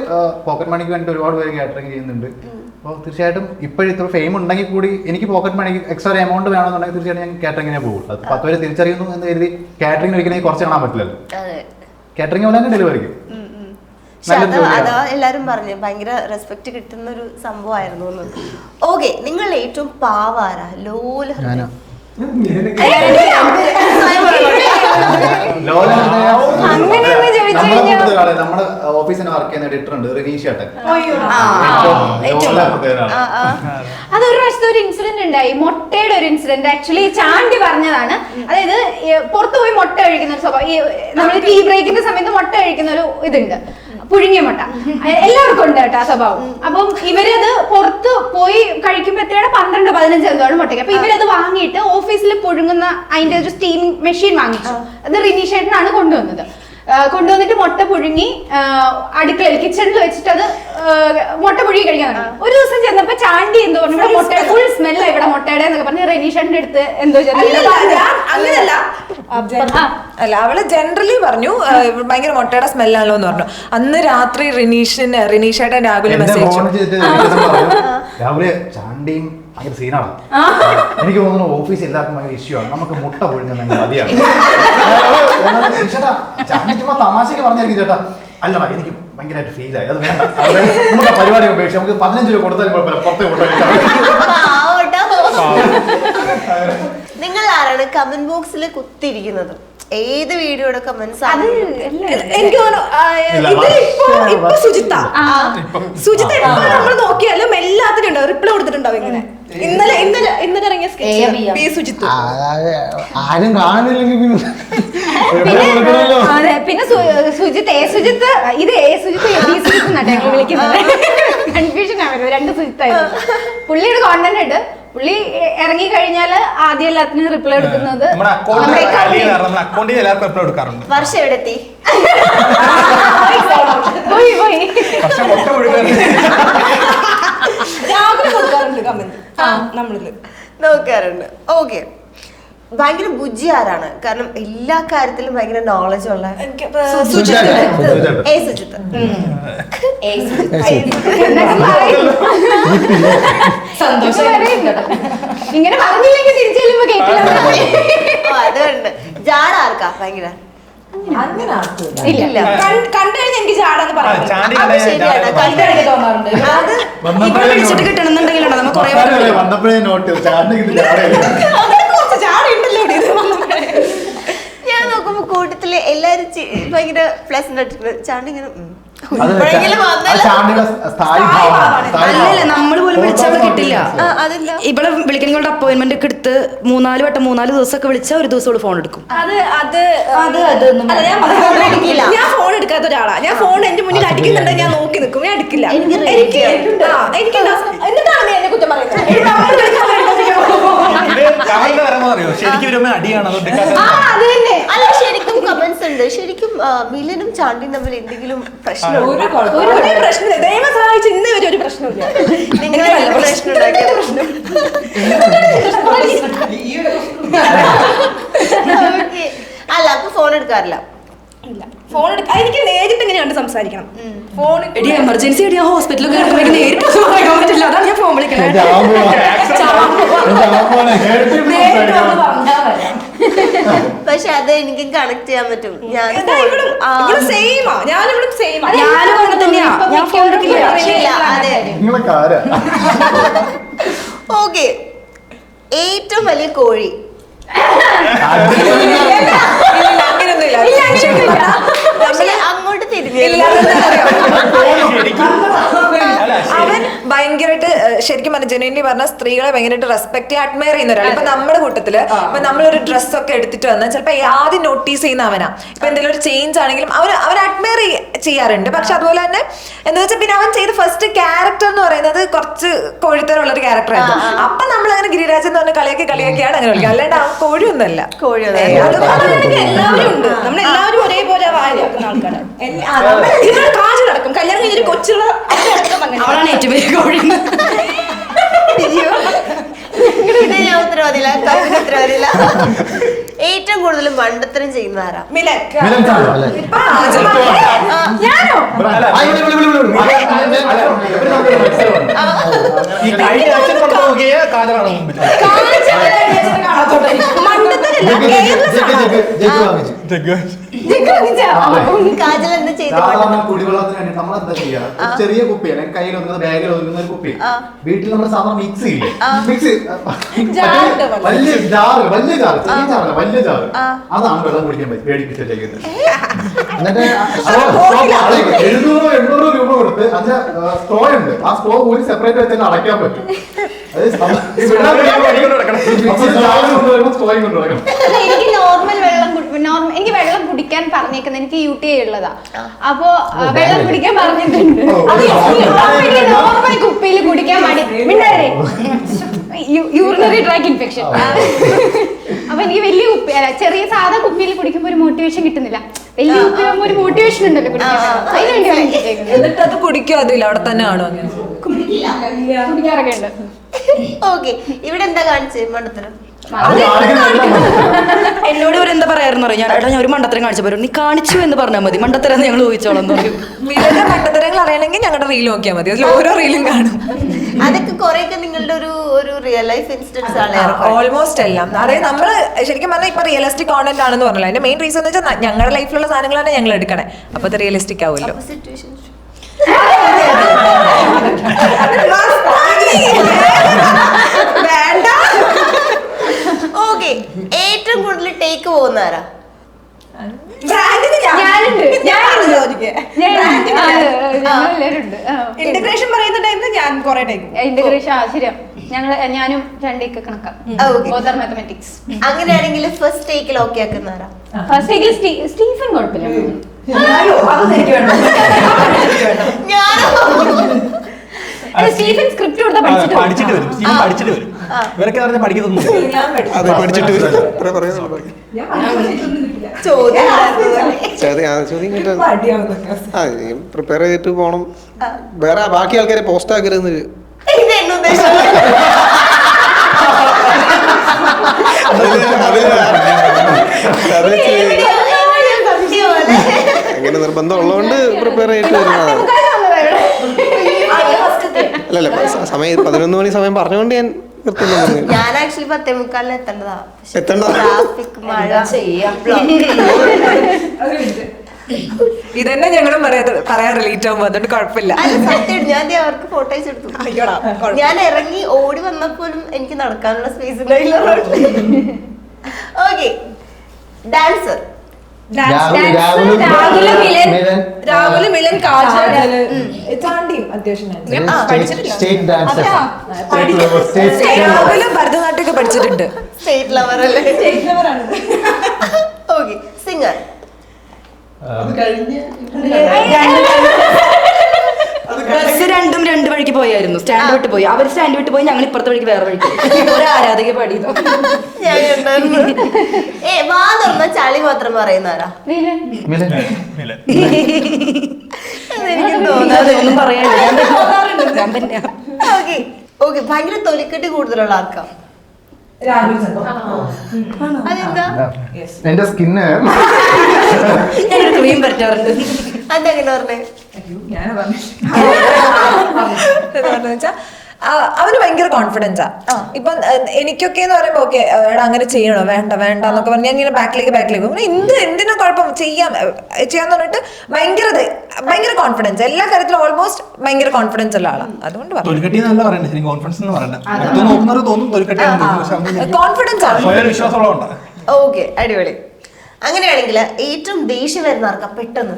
പോക്കറ്റ് മണിക്ക് വേണ്ടി ഒരുപാട് പേര് കാറ്ററിംഗ് ചെയ്യുന്നുണ്ട്. അപ്പോൾ തീർച്ചയായിട്ടും ഇപ്പോഴും ഇത്ര ഫെയിം ഉണ്ടെങ്കിൽ കൂടി എനിക്ക് പോക്കറ്റ് മണിക്ക് എക്സ്ട്രാ എമൗണ്ട് വേണമെന്നുണ്ടെങ്കിൽ തീർച്ചയായിട്ടും ഞാൻ കാറ്ററിങ്ങിനെ പോകും. അത് 10 പേര് തിരിച്ചറിയുന്നു എന്ന് കരുതി കാറ്ററിംഗ് ഒരിക്കലും കുറച്ച് കാണാൻ പറ്റില്ലല്ലോ. കാറ്ററിംഗ് പോലെ തന്നെ ഡെലിവറിക്ക് അതാ എല്ലാരും പറഞ്ഞു ഭയങ്കര റെസ്പെക്ട് കിട്ടുന്ന ഒരു സംഭവമായിരുന്നു. ഓക്കെ, നിങ്ങൾ ഏറ്റവും പാവാരാ? ലോല നമ്മുടെ ഓഫീസിന് വർക്ക് ചെയ്യുന്ന എഡിറ്റർ ഉണ്ട്, റിനീഷേട്ടൻ. അതൊരു പ്രാവശ്യത്തെ ഒരു ഇൻസിഡന്റ് ഉണ്ടായി, മുട്ടയുടെ ഒരു ഇൻസിഡന്റ്. ആക്ച്വലി ചാണ്ടി പറഞ്ഞതാണ്. അതായത് പുറത്തു പോയി മുട്ട കഴിക്കുന്ന ഒരു സ്വഭാവം, നമ്മൾ ടീ ബ്രേക്കിന്റെ സമയത്ത് മുട്ട കഴിക്കുന്ന ഒരു ഇതുണ്ട്, പുഴുങ്ങിയ മുട്ട എല്ലാവർക്കും ഉണ്ട് കേട്ടോ ആ സ്വഭാവം. അപ്പം ഇവരത് പുറത്ത് പോയി കഴിക്കുമ്പോ എത്രയാണ് 12-15 എന്താണ് മുട്ടയ്ക്ക്. അപ്പൊ ഇവരത് വാങ്ങിയിട്ട് ഓഫീസിൽ പുഴുങ്ങുന്ന അതിന്റെ ഒരു സ്റ്റീം മെഷീൻ വാങ്ങിച്ചു. അത് റിനീഷേട്ടനാണ് കൊണ്ടുവന്നത്. കൊണ്ടുവന്നിട്ട് മുട്ട പുഴുങ്ങി അടുക്കളയിൽ കിച്ചണിൽ വെച്ചിട്ട് അത് മുട്ട പുഴുകി കഴിക്കാൻ തുടങ്ങി. ഒരു ദിവസം ചെന്നപ്പോ ചാണ്ടി എന്തോ പറഞ്ഞു ഇവിടെ മുട്ട ഫുൾ സ്മെല്ല ഇവിടെ മുട്ടയുടെ എന്നൊക്കെ പറഞ്ഞ് റെനീഷേട്ടന്റെ അടുത്ത് എന്തോ അങ്ങനല്ല, അല്ല അവള് ജനറലി പറഞ്ഞു ഭയങ്കര മുട്ടയുടെ സ്മെല്ലാണല്ലോ എന്ന് പറഞ്ഞു. അന്ന് രാത്രി റിനീഷേട്ടൻ രാഹുലിന് മെസ്സേജ് രാവിലെ ചാണ്ടിയും ഭയങ്കര സീനാണ്. എനിക്ക് തോന്നുന്നു ഓഫീസ് എല്ലാവർക്കും ഭയങ്കര ഇഷ്യൂ ആണ്, നമുക്ക് മുട്ട പൊഴിഞ്ഞാൽ മതിയാണ്. ചേട്ടാ ചാണ്ടി ചുമ്മാ തമാശക്ക് പറഞ്ഞായിരിക്കും ചേട്ടാ. അല്ല എനിക്ക് ഭയങ്കരമായിട്ട് ഫീൽ ആയി, അത് വേണ്ട, നമുക്ക് പരിപാടി ഉപേക്ഷിച്ച് നമുക്ക് 15 രൂപ കൊടുത്താൽ കുഴപ്പമില്ല, പുറത്തെ നിങ്ങൾ ആരാണ് കമന്റ് ബോക്സിൽ കുത്തിയിരിക്കുന്നത്? ഏത് വീഡിയോയുടെ കമന്റ്സ് അത് എനിക്ക് തോന്നുന്നു ഇപ്പൊ സുജിത്ത എപ്പോ നമ്മൾ നോക്കിയാലും എല്ലാത്തിനും ഉണ്ടാവും റിപ്ലൈ കൊടുത്തിട്ടുണ്ടാവും ഇങ്ങനെ ഇന്നലെ ഇറങ്ങിയ സ്കെച്ച് സുജിത്ത് ആരും കാണുന്നില്ലെങ്കിൽ അതെ പിന്നെ സുജിത്ത് ഇത് സുജിത്ത് എന്നാണ് ഞങ്ങൾ വിളിക്കുന്നത്. കൺഫ്യൂഷൻ ആവരുത്, രണ്ട് സുജിത്തായിരുന്നു. പുള്ളിയുടെ കോണ്ടന്റ് ഉണ്ട്. പുള്ളി ഇറങ്ങി കഴിഞ്ഞാല് ആദ്യം എല്ലാത്തിനും റിപ്ലൈ എടുക്കുന്നത് അക്കൗണ്ടിൽ എല്ലാവർക്കും റിപ്ലൈ കൊടുക്കാറുണ്ട്. വർഷം എവിടെ എത്തി? പോയി രാവിലെ കൊടുക്കാറുണ്ട് കമന്റ് നമ്മളില് നോക്കാറുണ്ട്. ഓക്കെ, ഭയങ്കര ബുജ്ജി ആരാണ്? കാരണം എല്ലാ കാര്യത്തിലും ഭയങ്കര നോളജ് ഉള്ള സുജിത്ത്. ഇങ്ങനെ പറഞ്ഞില്ലെങ്കിൽ തിരിച്ചു ചെല്ലുമ്പോ കേട്ടില്ല. അതുകൊണ്ട് ജാട ആർക്കാ ഭയങ്കര? ഇല്ല കണ്ടു കഴിഞ്ഞാൽ എനിക്ക് ചാടാന്ന് പറയാം. ശരിയാണ്, കണ്ടു കഴിഞ്ഞാൽ തോന്നാറുണ്ട്. അത് ഇവിടെ വിളിച്ചിട്ട് കിട്ടണമെന്നുണ്ടെങ്കിലുണ്ടോ നമുക്ക് കുറെ വന്നപ്പോഴേ നോട്ട് ഞാൻ നോക്കുമ്പോ കൂട്ടത്തില് എല്ലാരും ഭയങ്കര പ്ലസന്റ് ആയിട്ട് ചാണ്ടിങ്ങനെ അല്ലല്ല നമ്മള് പോലും വിളിച്ചാൽ കിട്ടില്ല. ഇവിടെ വിളിക്കണമെങ്കിൽ അപ്പോയിന്റ്മെന്റ് ഒക്കെ എടുത്ത് 3-4 ദിവസമൊക്കെ വിളിച്ചാൽ ഒരു ദിവസം ഫോൺ എടുക്കും. ഞാൻ ഫോൺ എടുക്കാത്ത ഒരാളാ. ഞാൻ ഫോൺ എന്റെ മുന്നിൽ അടിക്കുന്നുണ്ടെങ്കിൽ ഞാൻ നോക്കി നിൽക്കും, ഞാൻ എടുക്കില്ല. എന്നിട്ടാണ് നീ എന്നെ കുറ്റം പറയുന്നത്. അല്ല, ശരിക്കും കമന്റ്സ് ഉണ്ട്. ശരിക്കും മിലനും ചാണ്ടിയും തമ്മിൽ എന്തെങ്കിലും പ്രശ്നമുണ്ടോ? ഒരു പ്രശ്നമില്ല. ദൈവം സഹായിച്ച് ഇന്നേ വരെ ഒരു പ്രശ്നമില്ല. നിങ്ങളെ പ്രശ്നം ഉണ്ടാക്കിയ പ്രശ്നം. അല്ല, അപ്പൊ ഫോൺ എടുക്കാറില്ല. ഫോൺ എനിക്ക് നേരിട്ട് ഇങ്ങനെ കണ്ട് സംസാരിക്കണം. ഫോൺ എമർജൻസി ആയിട്ട് ഞാൻ ഹോസ്പിറ്റലൊക്കെ നേരിട്ട് പറയാൻ പറ്റില്ല. അതാണ് ഞാൻ ഫോൺ വിളിക്കുന്നത്. പക്ഷെ അത് എനിക്ക് കണക്ട് ചെയ്യാൻ പറ്റും. ഞാനും അങ്ങനെ തന്നെയാ. ഞാൻ ഫോൺ എടുക്കില്ല. ഓക്കെ, ഏറ്റവും വലിയ കോഴി? അങ്ങോട്ട് തിരിഞ്ഞില്ല. അവൻ ഭയങ്കരമായിട്ട് ശരിക്കും പറഞ്ഞ ജെന്യുയിൻലി പറഞ്ഞ സ്ത്രീകളെ ഭയങ്കരമായിട്ട് റെസ്പെക്ട് അഡ്മയർ ചെയ്യുന്ന ഒരാൾ. ഇപ്പൊ നമ്മുടെ കൂട്ടത്തില് ഇപ്പൊ നമ്മളൊരു ഡ്രസ്സൊക്കെ എടുത്തിട്ട് വന്നാൽ ചിലപ്പോ ആദ്യം നോട്ടീസ് ചെയ്യുന്ന അവനാ. ഇപ്പൊ എന്തെങ്കിലും ഒരു ചേഞ്ച് ആണെങ്കിലും അവൻ അഡ്മയർ ചെയ്യാറുണ്ട്. പക്ഷെ അതുപോലെ തന്നെ എന്താ വെച്ചാൽ പിന്നെ അവൻ ചെയ്ത ഫസ്റ്റ് ക്യാരക്ടർ എന്ന് പറയുന്നത് കുറച്ച് കോഴിത്തരമുള്ള ഒരു ക്യാരക്ടറായിരുന്നു. അപ്പൊ നമ്മൾ അങ്ങനെ ഗിരിരാജ് എന്ന് പറഞ്ഞ കളിയൊക്കെയാണ് അങ്ങനെ വിളിക്കുക. അല്ലാണ്ട് അവൻ കോഴിയൊന്നുമല്ല. എല്ലാവരും ഉണ്ട്. നമ്മളെല്ലാവരും ഒരേപോലെ വായിലാക്കുന്ന ആൾക്കാരാണ്. കാജടക്കം കല്യാണം കഴിഞ്ഞൊരു കൊച്ചുള്ള അവളാണ് ഏറ്റവും വലിയ കോഴി. ഞാൻ ഉത്തരവാദില്ല. ഏറ്റവും കൂടുതൽ മണ്ടത്തരം ചെയ്യുന്ന ആരാ? കാജൽ എന്താ ചെയ്തു? കുടിവെള്ളത്തിന് വേണ്ടി നമ്മൾ എന്താ ചെയ്യാ? ചെറിയ കുപ്പി അല്ലെങ്കിൽ കയ്യിൽ ഒതുങ്ങുന്ന ബാഗിൽ ഒതുങ്ങുന്ന ഒരു കുപ്പി വീട്ടിൽ നമ്മൾ സാധാരണ മിക്സ് ചെയ്യില്ലേ? മിക്സ് വലിയ ജാറ്, വലിയ ജാറ്, ചെറിയ ജാറല്ല, വലിയ ജാറ്. അതാണ് വെള്ളം കുടിക്കാൻ പേടിപ്പിച്ചേക്കുന്നത്. എന്നിട്ട് 700-800 രൂപ കൊടുത്ത് അതിന്റെ സ്ട്രോ ഉണ്ട്. ആ സ്ട്രോ കൂടി സെപ്പറേറ്റ് വെച്ചാൽ അടയ്ക്കാൻ പറ്റും. എനിക്ക് എനിക്ക് വെള്ളം കുടിക്കാൻ പറഞ്ഞേക്കുന്നത് എനിക്ക് UTI ഉള്ളതാ. അപ്പൊ വെള്ളം കുടിക്കാൻ പറഞ്ഞിട്ടുണ്ട്. നോർമൽ കുപ്പിയിൽ കുടിക്കാൻ മിണ്ടാതെ യൂറിനറി ട്രാക്ക് ഇൻഫെക്ഷൻ. അപ്പൊ എനിക്ക് വലിയ കുപ്പി അല്ല, ചെറിയ സാധാ കുപ്പിയിൽ കുടിക്കുമ്പോ ഒരു മോട്ടിവേഷൻ കിട്ടുന്നില്ല. വലിയ കുപ്പിയാകുമ്പോ ഒരു മോട്ടിവേഷൻ ഉണ്ടല്ലോ കുടിക്കാൻ. അതിനുവേണ്ടി എന്നിട്ട് അത് കുടിക്കും. അതില്ല, അവിടെ തന്നെ ആണോ അങ്ങനെ കുടിക്കാറൊക്കെ ഉണ്ട്. ഓക്കെ, ഇവിടെ എന്താ കാണിച്ചത് മണ്ടത്തരം? എന്നോട് ഇവരെന്താ പറയാറുന്ന് പറയും. ഞാൻ ഒരു മണ്ടത്തരം കാണിച്ചപ്പോ നീ കാണിച്ചു എന്ന് പറഞ്ഞാൽ മതി, മണ്ടത്തരം ഞങ്ങൾ ഊഹിച്ചോളാം എന്ന് പറയും. വിലന്റെ മണ്ടത്തരങ്ങൾ അറിയണമെങ്കിൽ ഞങ്ങളുടെ റീൽ നോക്കിയാൽ മതി. അതിൽ ഓരോ റീലും കാണും. അതൊക്കെ കുറെയൊക്കെ നിങ്ങളുടെ ഒരു റിയൽ ലൈഫ് ഇൻസിഡൻസ് ആണ്. ഓൾമോസ്റ്റ് എല്ലാം. അതായത് നമ്മള് ശരിക്കും പറഞ്ഞാൽ ഇപ്പൊ റിയലിസ്റ്റിക് കോണ്ടന്റ് ആണെന്ന് പറഞ്ഞല്ലോ. അതിന്റെ മെയിൻ റീസൺ എന്ന് വെച്ചാൽ ഞങ്ങളുടെ ലൈഫിലുള്ള സാധനങ്ങളാണ് ഞങ്ങൾ എടുക്കണേ. അപ്പൊ അത് റിയലിസ്റ്റിക് ആവുമല്ലോ. ഓക്കെ, ഏറ്റവും കൂടുതൽ ടേക്ക് പോകുന്നാരാ? ഞങ്ങളെല്ലാവരും ഉണ്ട്. ഇന്റഗ്രേഷൻ പറയുന്ന ടൈമിൽ ഞാൻ കുറെ ടൈം ഇന്റഗ്രേഷൻ ശരിയാ. ഞാനും രണ്ടേക്ക് കണക്കാം. മാത്തമാറ്റിക്സ്. അങ്ങനെയാണെങ്കിൽ ഫസ്റ്റ് ടേക്കിൽ ഓക്കെ ആക്കുന്നവരാ? ഫസ്റ്റ് ടേക്കിൽ സ്റ്റീഫൻ കുഴപ്പമില്ല. സ്റ്റീഫൻ സ്ക്രിപ്റ്റ് കൊടുത്താൽ പഠിച്ചിട്ട് വരും. പഠിച്ചിട്ട് വരും. ഇവരൊക്കെ പറഞ്ഞാൽ പഠിക്കുന്നൊന്നും അതെ പഠിച്ചിട്ട് വരും. ചോദ്യം പ്രിപ്പയർ ചെയ്തിട്ട് പോണം. വേറെ ബാക്കി ആൾക്കാരെ പോസ്റ്റ് ആക്കരുതെന്ന് അങ്ങനെ നിർബന്ധം ഉള്ളതുകൊണ്ട് പ്രിപ്പയർ ചെയ്തിട്ട് വരുന്നതാണ്. അല്ലല്ല സമയം 11 മണി സമയം പറഞ്ഞുകൊണ്ട് ഞാൻ ആക്ച്വലി 10:45 എത്തേണ്ടതാ. എത്തണ്ട. ട്രാഫിക്, മഴ, ഇതന്നെ ഞങ്ങളും പറയാൻ റിലേറ്റ് ആവുമ്പോ അതുകൊണ്ട് കുഴപ്പമില്ല. അല്ല സത്യം, ഞാൻ അവർക്ക് ഫോട്ടോ അയച്ചെടുത്തു. ഞാൻ ഇറങ്ങി ഓടി വന്നപ്പോഴും എനിക്ക് നടക്കാനുള്ള സ്പേസ് ഉണ്ടായില്ല. Okay, dancer. രാഹുല്, മിലൻ, കാജൽ, ചാണ്ടിയും അത്യാവശ്യം രാഹുലും ഭരതനാട്യമൊക്കെ പഠിച്ചിട്ടുണ്ട്. സ്റ്റേറ്റ് ലവർ അല്ലേ? Okay, singer. ബസ് രണ്ടും രണ്ട് വഴിക്ക് പോയായിരുന്നു. സ്റ്റാൻഡ് വിട്ട് പോയി, അവർ സ്റ്റാൻഡ് വിട്ട് പോയി, ഞങ്ങൾ ഇപ്പുറത്തെ വഴിക്ക് വേറെ വഴിക്ക്. ഒരു ആരാധക പാടിയതോ ഞാൻ വാ തുറന്ന ചളി മാത്രം പറയുന്നവരാ? എനിക്ക് തോന്നാതെ ഒന്നും പറയാനില്ല. ഞാൻ പിന്നെ ഓക്കെ ഓക്കെ. ഭയങ്കര തൊലിക്കെട്ടി കൂടുതലുള്ള ആർക്കാ? അതെന്താ? എന്റെ സ്കിന്ന് ഞാനൊരു ക്രീം പറ്റാറുണ്ട്. അതെങ്ങനെ പറഞ്ഞേ? വെച്ചാ അവന് ഭയങ്കര കോൺഫിഡൻസാ. ഇപ്പൊ എനിക്കൊക്കെ എന്ന് പറയുമ്പോ ഓക്കെ അങ്ങനെ ചെയ്യണോ വേണ്ട വേണ്ട എന്നൊക്കെ പറഞ്ഞ് ഇങ്ങനെ ബാക്കിലേക്ക് എന്തിനാ കുഴപ്പം ചെയ്യാന്ന് പറഞ്ഞിട്ട് ഭയങ്കര കോൺഫിഡൻസ്. എല്ലാ കാര്യത്തിലും ഓൾമോസ്റ്റ് ഭയങ്കര കോൺഫിഡൻസ് ഉള്ള ആളാണ്. അതുകൊണ്ട് കോൺഫിഡൻസ് ആണ്. ഓക്കെ, അടിപൊളി. അങ്ങനെയാണെങ്കിൽ ഏറ്റവും ദേഷ്യം വരുന്ന ആർക്കാ പെട്ടെന്ന്?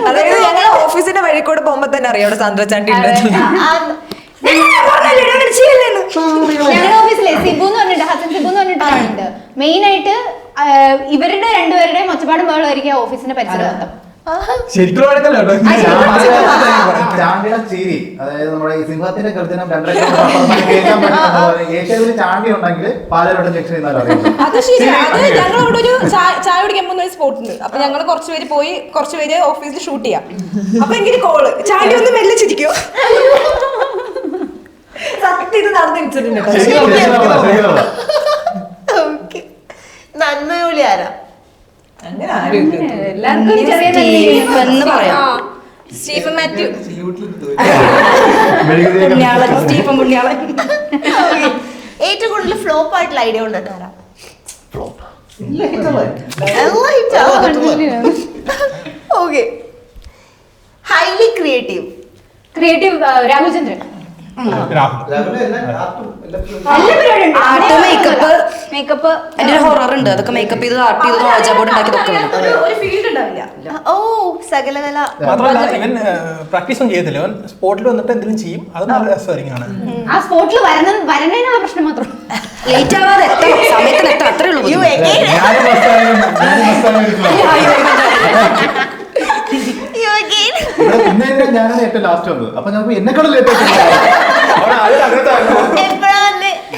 അതായത് ഞങ്ങൾ ഓഫീസിന്റെ വഴി കൂടെ പോകുമ്പോ തന്നെ അറിയാം സാന്ദ്ര ചാണ്ടി ഉണ്ട്. ഞങ്ങളുടെ ഓഫീസിലെ സിബു എന്ന് പറഞ്ഞിട്ട് ഹസൻ സിബു എന്ന് പറഞ്ഞിട്ടുണ്ട്. മെയിൻ ആയിട്ട് ഇവരുടെ രണ്ടുപേരുടെയും ഒച്ചപ്പാടും ബഹളമായിരിക്കും ഓഫീസിന്റെ പരിസരം മൊത്തം. ചീരി, അതായത് നമ്മുടെ ഈ സിംഹത്തിന്റെ ഗർജനം 2 ഏഷ്യയിൽ ചാണ്ടി ഉണ്ടെങ്കിൽ പാലരോട്ടം ജംഗ്ഷൻ അത് ശരിയാ. അത് ഞങ്ങൾ അവിടെ ഒരു ചായ കുടിക്കാൻ പോകുന്ന ഒരു സ്പോട്ട് ഉണ്ട്. അപ്പൊ ഞങ്ങൾ കുറച്ചുപേര് പോയി, കുറച്ചുപേര് ഓഫീസിൽ ഷൂട്ട് ചെയ്യാം. അപ്പൊ എങ്ങനെ കോള് ചാണ്ടി ഒന്ന് മെല്ലെ ചിരിക്കോ? സത്യം ഇത് നടന്ന ഇൻസിഡന്റ്. ഓക്കെ, നന്മയോളി ആരാ? അങ്ങനെ ആരും എല്ലാവർക്കും ചെറിയ എന്ന് പറയാം. സ്റ്റീഫൻ മാത്യു, പുണ്യാളൻ, സ്റ്റീഫൻ പുണ്യാളൻ. ഏറ്റവും കൂടുതൽ ഫ്ലോപ്പ് ആയിട്ടുള്ള ഐഡിയ ഉണ്ടെന്ന് ആരാ? Okay, highly creative. Rahul Chandran. Makeup എന്റെ ഒരു ഹൊറർ ഉണ്ട്. അതൊക്കെ മേക്കപ്പ് ചെയ്ത് ആർട്ട് ചെയ്ത് റോജാ ബോർഡ് ഉണ്ടാക്കിയതൊക്കെ വേണം. ഒരു ഫീൽഡ് ഉണ്ടാവില്ല. ഓ, സകലകല. മാത്രമല്ല ഇവൻ പ്രാക്ടീസ് ഒന്നും ചെയ്യത്തില്ല. അവൻ സ്പോട്ടിൽ വന്നിട്ട് എന്തെങ്കിലും ചെയ്യും. അത് നല്ല രസമായിരിക്കും കാണാൻ. ആ സ്പോട്ടിൽ വരണേനുള്ള പ്രശ്നം മാത്രം. ലേറ്റ് ആവാതെ എത്തണം, സമയത്തിന് എത്തണം, അത്രേ ഉള്ളൂ. ഞാനാണ് ഏറ്റവും ലാസ്റ്റ് വന്നത്. അപ്പൊ ഞാൻ എന്നെക്കാളും ലേറ്റ്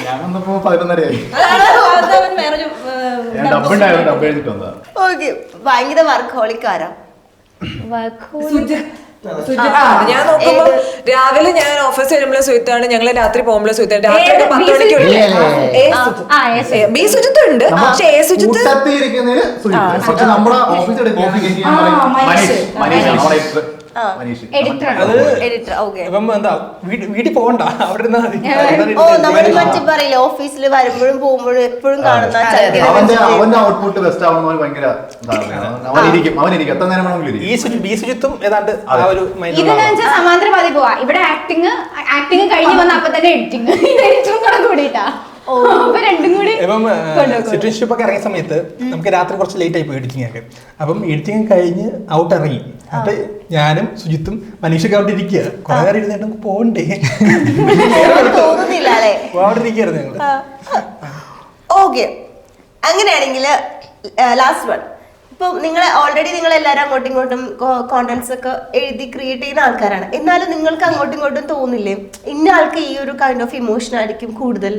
ഞാൻ വന്നപ്പോ 11:30 ആയി. ഞാൻ ഡബ് എഴുതിട്ട് വന്നതാ. ഓക്കെ, ഭയങ്കര വർക്ക് ആരാ? ഞാൻ നോക്കുമ്പോ രാവിലെ ഞാൻ ഓഫീസിൽ വരുമ്പോഴേ സുഹൃത്താണ്, ഞങ്ങള് രാത്രി പോകുമ്പോഴേ സുഹൃത്താണ്. രാത്രി 10 മണിക്കുള്ളിൽ ബി സുജിത്ത് ഉണ്ട്. പക്ഷേ എ സുജിത്ത് നമ്മുടെ ഓഫീസിൽ വീട്ടിൽ പോകണ്ട, അവിടെ ഓ, നമ്മൾ മറ്റേ പറയില്ല, ഓഫീസിൽ വരുമ്പോഴും പോകുമ്പോഴും എപ്പോഴും കാണുന്ന അവന്റെ ഔട്ട്പുട്ട് ബെസ്റ്റ് ആവുന്ന ഭയങ്കര അവനിരിക്കും എത്ര നേരം വേണമെങ്കിലും. ഈ ബി സുജിത്തും ഏതാണ്ട് ആ ഒരു ഇതെന്ന് വെച്ചാൽ സമാന്തര പാതി പോവാ. ഇവിടെ ആക്ടിങ് കഴിഞ്ഞ് വന്ന അപ്പൊ തന്നെ എഡിറ്റിംഗ് കൂടിയിട്ടാ. അപ്പൊ രണ്ടും കൂടി ഇപ്പം സിറ്റുവേഷൻ ഒക്കെ ഇറങ്ങിയ സമയത്ത് നമുക്ക് രാത്രി കുറച്ച് ലേറ്റ് ആയി പോയി എഡിറ്റിംഗ് ഒക്കെ. അപ്പം എഡിറ്റിംഗ് കഴിഞ്ഞ് ഔട്ട് ഇറങ്ങി. അപ്പൊ ഞാനും സുജിത്തും മനീഷൊക്കെ അവിടെ ഇരിക്കുക. കുറെ നേരം ഇരുന്നിട്ട് നമുക്ക് പോകണ്ടേ, തോന്നുന്നില്ല അല്ലേ? അവിടെ ഇരിക്കുകയായിരുന്നു ഞങ്ങള്. ഓക്കെ, അങ്ങനെയാണെങ്കിൽ ലാസ്റ്റ് വൺ. ഇപ്പം നിങ്ങൾ എല്ലാവരും അങ്ങോട്ടും ഇങ്ങോട്ടും കോണ്ടന്റ്സ് ഒക്കെ എഴുതി ക്രിയേറ്റ് ചെയ്യുന്ന ആൾക്കാരാണ്. എന്നാലും നിങ്ങൾക്ക് അങ്ങോട്ടും ഇങ്ങോട്ടും തോന്നില്ലേ ഇന്ന ആൾക്ക് ഈ ഒരു കൈൻഡ് ഓഫ് ഇമോഷൻ ആയിരിക്കും കൂടുതൽ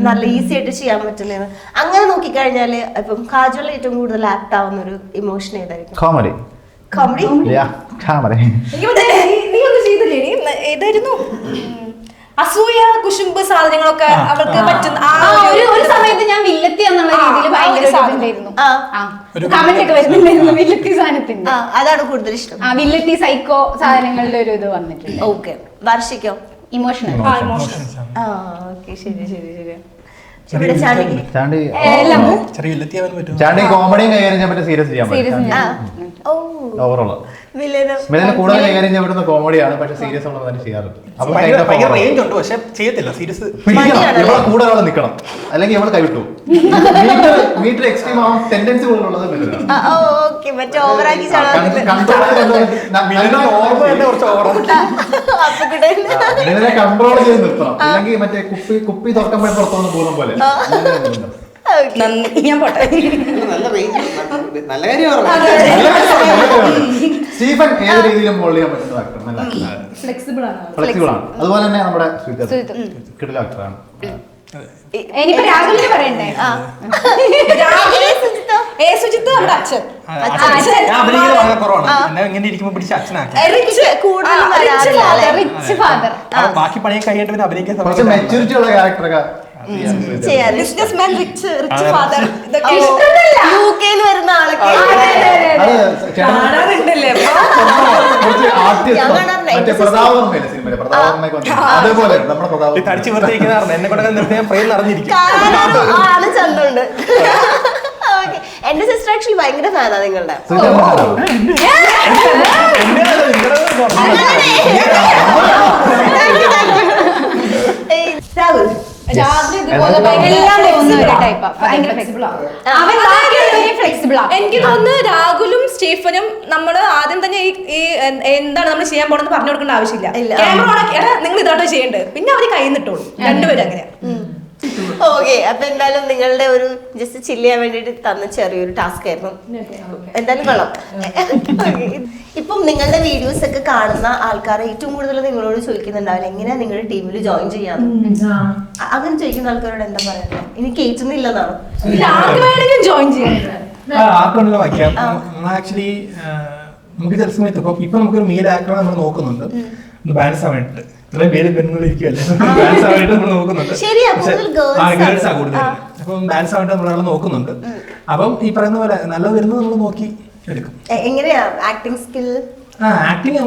നല്ല ഈസി ആയിട്ട് ചെയ്യാൻ പറ്റുന്നത്? അങ്ങനെ നോക്കിക്കഴിഞ്ഞാല് ഇപ്പം കാജുവൽ ഏറ്റവും കൂടുതൽ ആപ്റ്റ് ആവുന്ന ഒരു ഇമോഷൻ ഏതായിരിക്കും? കോമഡി. കോമഡി? കോമഡി. നീ ഒന്ന് ചെയ്തില്ലേ? ഏതായിരുന്നു? അസൂയ, കുശുമ്പ് സാധനങ്ങളൊക്കെ അവൾക്ക് പറ്റുന്ന ഒരു സമയത്ത് ഞാൻ വില്ലത്തി എന്നുള്ള രീതിയിൽ ഭയങ്കര സാധനമായിരുന്നു. കമന്റ് ഒക്കെ വരുന്നുണ്ടായിരുന്നു വില്ലത്തി സാധനത്തിന്റെ. അതാണ് കൂടുതൽ ഇഷ്ടം. വില്ലത്തി സൈക്കോ സാധനങ്ങളുടെ ഒരു ഇത് വന്നിട്ടുണ്ട്. ഓക്കെ, വർഷിക്കോ? ഇമോഷണൽ. ഓക്കെ, ശരി ശരി ശരി. ചെറിയ ചാണ്ടി വില്ലത്തിയാവാൻ പറ്റും. ചാണ്ടി കോമഡിയും കൈകാര്യം ചെയ്യാൻ പറ്റും, സീരിയസ് ചെയ്യാൻ പറ്റും. ഓവറോൾ മിലന് കൂടുതൽ കൈകാര്യം ചെയ്യാൻ പറ്റുന്ന കോമഡിയാണ്, പക്ഷെ സീരിയസ് ഉള്ളത് തന്നെ ചെയ്യാറുണ്ട്. ഭയങ്കര റേഞ്ച് ഉണ്ട്, പക്ഷെ ചെയ്യത്തില്ല. സീരിയസ് ഇവളെ കൂടെ ഒരാൾ നിൽക്കണം, അല്ലെങ്കിൽ ഇവള് കൈവിട്ടു. മീറ്റർ എക്സ്ട്രീം ആവാൻ ടെൻഡൻസി കൂടുതലുള്ളത് കൺട്രോൾ ചെയ്ത് നിർത്തണം, അല്ലെങ്കിൽ മറ്റേ കുപ്പി തുറക്കുമ്പോൾ പുറത്തുനിന്ന് പോകുന്ന പോലെ. ഞാൻ പോട്ടെ. നല്ല കാര്യം. സ്റ്റീഫൻ ഏത് രീതിയിലും മോൾഡ് ചെയ്യാൻ പറ്റുന്ന ആക്ടർ, നല്ല ഫ്ലെക്സിബിൾ ആണ്. അതുപോലെ തന്നെ നമ്മുടെ കിടില ആക്ടറാണ്. ഇനിയിപ്പോ രാഹുലിന് പറയണ്ടേ? സുജിത്ത് നമ്മുടെ അച്ഛൻ. കുറവാണ്, എന്നെ ഇങ്ങനെ ഇരിക്കുമ്പോ പിടിച്ച് അച്ഛനാക്കി. Rich father. ബാക്കി പണിയെ കഴിയേണ്ടി പിന്നെ അഭിനയിക്കാൻ കുറച്ച് മെച്ചൂരിറ്റി ഉള്ള ക്യാരക്ടറൊക്കെ ബിസിനസ്മാൻ, റിച്ച് ഫാദർ, വരുന്ന ആളൊക്കെ അതേപോലെ നമ്മുടെ പ്രതാപം തടിച്ചു വെറുതെ എന്നെ കൊണ്ടൊക്കെ നിർത്തിയാൽ പ്രേം നിറഞ്ഞിരിക്കും. ചന്തുണ്ട്. എന്റെ സിസ്റ്റർ ആക്ച്വലി ഭയങ്കര ഫാനാ നിങ്ങളുടെ. രാഹുൽ എനിക്ക് തോന്നുന്നു രാഹുലും സ്റ്റീഫനും നമ്മള് ആദ്യം തന്നെ ഈ എന്താണ് നമ്മൾ ചെയ്യാൻ പോണെന്ന് പറഞ്ഞു കൊടുക്കേണ്ട ആവശ്യമില്ല. ക്യാമറ ഓണാക്കി നിങ്ങൾ ഇതോട്ടോ ചെയ്യേണ്ടത്, പിന്നെ അവര് കൈ നിട്ടോളൂ. രണ്ടുപേരും അങ്ങനെ. ഓക്കെ, അപ്പൊ എന്തായാലും നിങ്ങളുടെ ഒരു ജസ്റ്റ് ചില്ല് ചെയ്യാൻ വേണ്ടിട്ട് തന്ന ചെറിയൊരു ടാസ്ക് ആയിരുന്നു. എന്തായാലും കൊള്ളാം. ഇപ്പം നിങ്ങളുടെ വീഡിയോസ് ഒക്കെ കാണുന്ന ആൾക്കാരെ ഏറ്റവും കൂടുതൽ നിങ്ങളോട് ചോദിക്കുന്നുണ്ടാവില്ല എങ്ങനെയാ നിങ്ങളുടെ ടീമിൽ ജോയിൻ ചെയ്യാന്ന്. അങ്ങനെ ചോദിക്കുന്ന ആൾക്കാരോട് എന്താ പറയുന്നത്? ഇനി കേറ്റുന്നില്ലെന്നാണോ? ജോയിൻ ചെയ്യാം. ആക്ച്വലി നമുക്ക് ചില സമയത്ത് ഇപ്പൊ നമുക്കൊരു മെയിൽ ആക്ടറെ നമ്മൾ നോക്കുന്നുണ്ട്, ബാലൻസ് ആവാനായിട്ട്. ഇത്രയും പേര് പെണ്ണുങ്ങളിരിക്കുമല്ലേ, ബാലൻസ് ആവാനായിട്ട് നമ്മൾ നോക്കുന്നുണ്ട്. ഗേൾസാ കൂടുതൽ. അപ്പം ബാലൻസ് ആവാനായിട്ട് നമ്മളാൾ നോക്കുന്നുണ്ട്. അപ്പം ഈ പറയുന്ന പോലെ നല്ലത് വരുന്നത് നമ്മൾ നോക്കി എടുക്കും. എങ്ങനെയാ ആക്ടിങ് സ്കിൽ? ആക്ടിങ്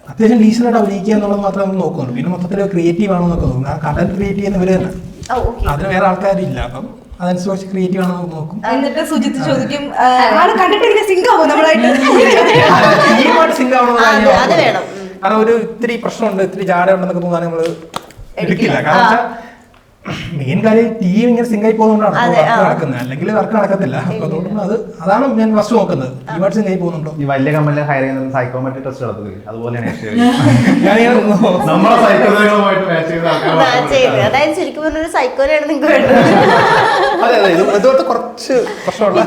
അത്യാവശ്യം ഡീസൻ്റ് ആയിട്ട് അഭിനയിക്കുക എന്നുള്ളത് മാത്രമേ നമ്മൾ നോക്കുന്നുള്ളൂ. പിന്നെ മൊത്തത്തിൽ ക്രിയേറ്റീവ് ആണോ എന്നൊക്കെ നോക്കും. ആ കണ്ടന്റ് ക്രിയേറ്റ് ചെയ്യുന്നവര് തന്നെ, അതിന് വേറെ ആൾക്കാരില്ല. അപ്പം അതനുസരിച്ച് ക്രിയേറ്റീവ് ആണോ നോക്കും. എന്നിട്ട് സുജിത്ത് ചോദിക്കും കണ്ടിട്ട് സിങ്ക് ആവും നമ്മളായിട്ട്. സിങ്ക് ആവണോ കാരണം ഒരു ഇത്തിരി പ്രശ്നമുണ്ട്, ഇത്തിരി ജാട ഉണ്ടെന്നൊക്കെ തോന്നാൻ നമ്മള് എടുക്കില്ല. കാരണം വെച്ചാൽ മെയിൻ കാര്യം ടീം ഇങ്ങനെ സിംഗായി പോകുന്നതുകൊണ്ടാണ് വർക്ക് നടക്കുന്നത്, അല്ലെങ്കിൽ വർക്ക് നടക്കത്തില്ല. അപ്പൊ അതുകൊണ്ട് അതാണ് ഞാൻ ഫസ്റ്റ് നോക്കുന്നത്, ടീമായിട്ട് സിംഗായി പോകുന്നുണ്ടോ. ഈ വലിയ കമ്പനിയിൽ ഹയർ ചെയ്യുന്ന സൈക്കോമെട്രിക് ടെസ്റ്റ് നടത്തുകയും അതുപോലെയാണ് അതായത് ശരിക്കും പറഞ്ഞൊരു സൈക്കോനാണ് നിങ്ങൾക്ക് വേണ്ടത്. അതെ അതെ, ഇതുപോലത്തെ കുറച്ച് പ്രശ്നമുള്ള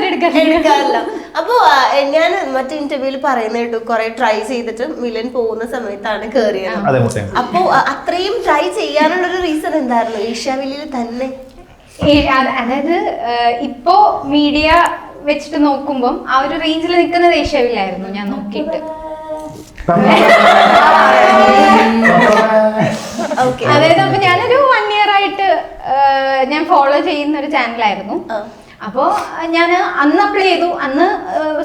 എടുക്കാറില്ല. അപ്പൊ ഞാൻ മറ്റേ ഇന്റർവ്യൂല് പറയുന്ന കേട്ടു കുറെ ട്രൈ ചെയ്തിട്ട് മിലൻ പോകുന്ന സമയത്താണ് കേറിയത്. അപ്പൊ അത്രയും ട്രൈ ചെയ്യാനുള്ള ഒരു റീസൺ എന്തായിരുന്നു? ഏഷ്യാവിലിൽ തന്നെ, അതായത് ഇപ്പോ മീഡിയ വെച്ചിട്ട് നോക്കുമ്പോൾ ആ ഒരു റേഞ്ചിൽ നിൽക്കുന്നത് ഏഷ്യാവിലായിരുന്നു ഞാൻ നോക്കിയിട്ട്. അതായത് അപ്പൊ ഞാനൊരു 1 year ആയിട്ട് ഞാൻ ഫോളോ ചെയ്യുന്ന ഒരു ചാനലായിരുന്നു. അപ്പോ ഞാൻ അന്ന് അപ്ലൈ ചെയ്തു, അന്ന്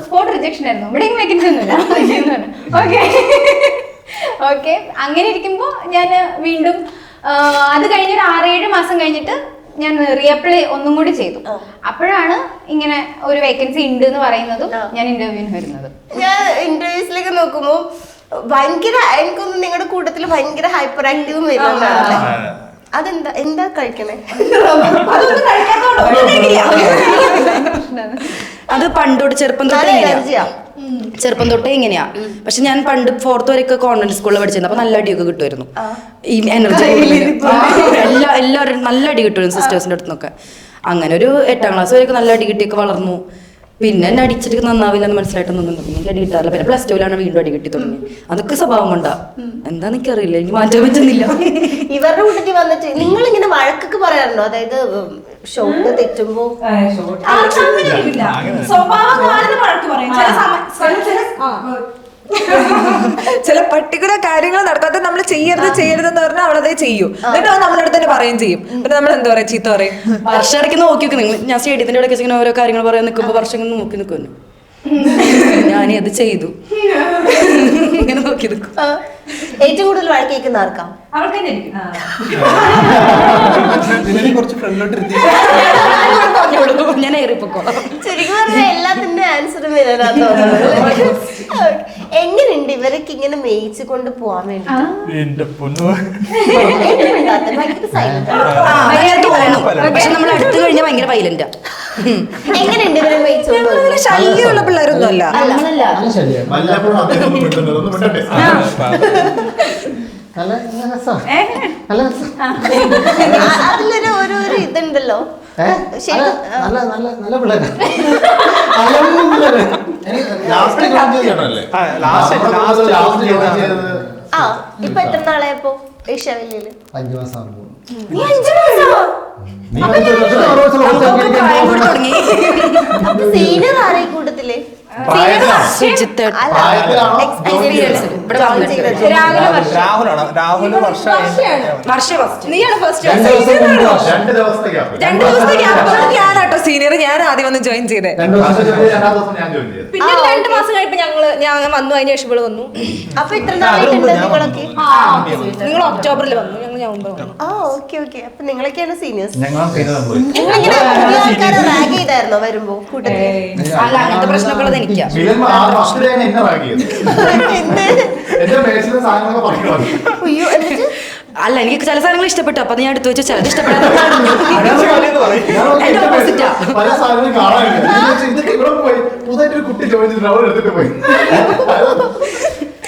സ്പോട്ട് റിജക്ഷൻ ആയിരുന്നു. ഇവിടെയും വേക്കൻസി ഒന്നുമില്ല. ഓക്കെ, അങ്ങനെ ഇരിക്കുമ്പോ ഞാൻ വീണ്ടും അത് കഴിഞ്ഞൊരു 6-7 മാസം കഴിഞ്ഞിട്ട് ഞാൻ റീഅപ്ലൈ ഒന്നും കൂടി ചെയ്തു. അപ്പോഴാണ് ഇങ്ങനെ ഒരു വേക്കൻസി ഉണ്ട് എന്ന് പറയുന്നതും ഞാൻ ഇന്റർവ്യൂവിന് വരുന്നത്. ഞാൻ ഇന്റർവ്യൂസിലേക്ക് നോക്കുമ്പോ ഭയങ്കര എനിക്കൊന്നും നിങ്ങളുടെ കൂട്ടത്തിൽ ഭയങ്കര ഹൈപ്പർ ആക്റ്റീവും വരുന്നതാണ്. എന്താ കഴിക്കണേ? അത് പണ്ടോട്ട് ചെറുപ്പം തൊട്ടേ നല്ല ഇങ്ങനെയാ. എനർജിയാ. ചെറുപ്പം തൊട്ടേ ഇങ്ങനെയാ. പക്ഷെ ഞാൻ പണ്ട് 4th വരെയൊക്കെ കോൺവെന്റ് സ്കൂളിൽ പഠിച്ചിരുന്നു. അപ്പൊ നല്ല അടിയൊക്കെ കിട്ടുമായിരുന്നു. ഈ എനർജി എല്ലാവരും നല്ല അടി കിട്ടുമായിരുന്നു സിസ്റ്റേഴ്സിന്റെ അടുത്ത് നിന്നൊക്കെ. അങ്ങനെ ഒരു 8ാം ക്ലാസ് വരെയൊക്കെ നല്ല അടി കിട്ടിയൊക്കെ വളർന്നു. പിന്നെ എന്നെ അടിച്ചിട്ട് നന്നാവില്ല എന്ന് മനസ്സിലായിട്ട് നിന്നു. പിന്നെ എനിക്ക് അടി കിട്ടാറില്ല. പിന്നെ +2 വീണ്ടും അടി കിട്ടി തുടങ്ങി. അതൊക്കെ സ്വഭാവം കൊണ്ടാ. എന്താന്ന് എനിക്കറിയില്ല, എനിക്ക് മാറ്റാൻ പറ്റുന്നില്ല. ഇവരുടെ കൂട്ടത്തിൽ വന്നിട്ട് നിങ്ങൾ ഇങ്ങനെ വഴക്കൊക്കെ പറയാറുണ്ടോ? അതായത് ഷോട്ട് തെറ്റുമ്പോ സ്വഭാവം കാണുന്ന വഴക്ക് പറയും. ചില പർട്ടിക്കുലർ കാര്യങ്ങൾ നടക്കാത്ത നമ്മൾ ചെയ്യരുതെന്ന് പറഞ്ഞാൽ അവളതേ ചെയ്യൂ. എന്നിട്ട് അവൻ നമ്മുടെ അടുത്ത് തന്നെ പറയുകയും ചെയ്യും. പിന്നെ നമ്മൾ എന്താ പറയാ, ചീത്ത പറയും. വർഷം ഇടയ്ക്ക് നോക്കി നിൽക്കും. നിങ്ങൾ ഞാൻ സ്റ്റേഡിയത്തിന്റെ ഇടയ്ക്ക് ഇങ്ങനെ ഓരോ കാര്യങ്ങൾ പറയാൻ നിൽക്കുമ്പോൾ വർഷം ഇങ്ങനെ നോക്കി നിൽക്കുന്നു. ഞാനത് ചെയ്തു ഇങ്ങനെ നോക്കി നിൽക്കും. ഏറ്റവും കൂടുതൽ വഴക്ക് കേൾക്കുന്ന ആർക്കാ? അവൾക്ക് തന്നെ ഇരിക്കും. കുറച്ച് ഫ്രണ്ടിലോട്ട് ഇരുത്തി ഞാൻ ഏറിപ്പോക്കോളാം. ശരിക്കും പറഞ്ഞാൽ എല്ലാത്തിന്റെ ആൻസറും വരാനാ. എങ്ങനെയുണ്ട് ഇവരൊക്കെ ഇങ്ങനെ മേയിച്ചു കൊണ്ട് പോവാൻ വേണ്ടി? എന്റെ പൊന്നു ഭയങ്കര സൈലന്റ്. പക്ഷെ നമ്മൾ അടുത്ത് കഴിഞ്ഞാൽ ഭയങ്കര വൈലന്റാ. എങ്ങനെയുണ്ട് ഇവരെ മേയിച്ചുകൊണ്ട് പോകുന്നത്? ശല്യമുള്ള പിള്ളേരൊന്നും അല്ല. വല്ലപ്പോഴും അദ്ദേഹം ഒന്നും മിണ്ടുന്നില്ല. ഒന്നും മിണ്ടണ്ടേ? അതിലൊരു ഒരു ഇതുണ്ടല്ലോ. ഇപ്പൊ എത്ര നാളായപ്പോ ഏഷ്യാവലിയില്? 5 മാസം ആകുമ്പോൾ സീനിയർ ആരായി കൂട്ടത്തില്? രാഹുലാണ്. രാഹുല് നീയാണ് ഫസ്റ്റ്. 2 ദിവസത്തെ ഗ്യാപ്പ്. 2 ദിവസത്തെ ഞാനാട്ടോ സീനിയർ. ഞാൻ ആദ്യം വന്ന് ജോയിൻ ചെയ്തേ. 2 ദിവസം രണ്ടാം ദിവസം ഞാൻ ജോയിൻ ചെയ്തു. പിന്നെ 2 മാസം കഴിഞ്ഞപ്പോ ഞാൻ വന്നു. അതിന് ശേഷം ഇവള് വന്നു. അപ്പൊ എത്ര നാളായിട്ടുണ്ട് നിങ്ങളൊക്കെ? നിങ്ങൾ ഒക്ടോബറിൽ വന്നു, ഞങ്ങൾ നവംബർ വന്നു. ഓക്കെ. അപ്പൊ നിങ്ങളൊക്കെയാണ് സീനിയേഴ്സ്. ഞങ്ങൾ നിങ്ങളിങ്ങനെ ആൾക്കാരെ റാഗ് ചെയ്തായിരുന്നോ വരുമ്പോ കൂട്ടത്തില്? അല്ല, അങ്ങനത്തെ പ്രശ്നമൊക്കെ ഉള്ളത് എനിക്കാ. എന്നെ റാഗിയത് എന്റെ മേടിച്ചിരുന്ന സാധനങ്ങളൊക്കെ പറഞ്ഞു. അയ്യോ, എന്നിട്ട് അല്ല, എനിക്ക് ചില സാധനങ്ങൾ ഇഷ്ടപ്പെട്ടു. അപ്പൊ അത് ഞാൻ എടുത്തു വെച്ചു. ചിലത് ഇഷ്ടപ്പെടാതെ പല സാധനങ്ങളും കാണാനില്ല. ഇതൊക്കെ ഇവിടെ പോയി പുതുതായിട്ടൊരു കുട്ടി ജോയിൻ ചെയ്തിട്ട് അവൾ എടുത്തിട്ട് പോയി.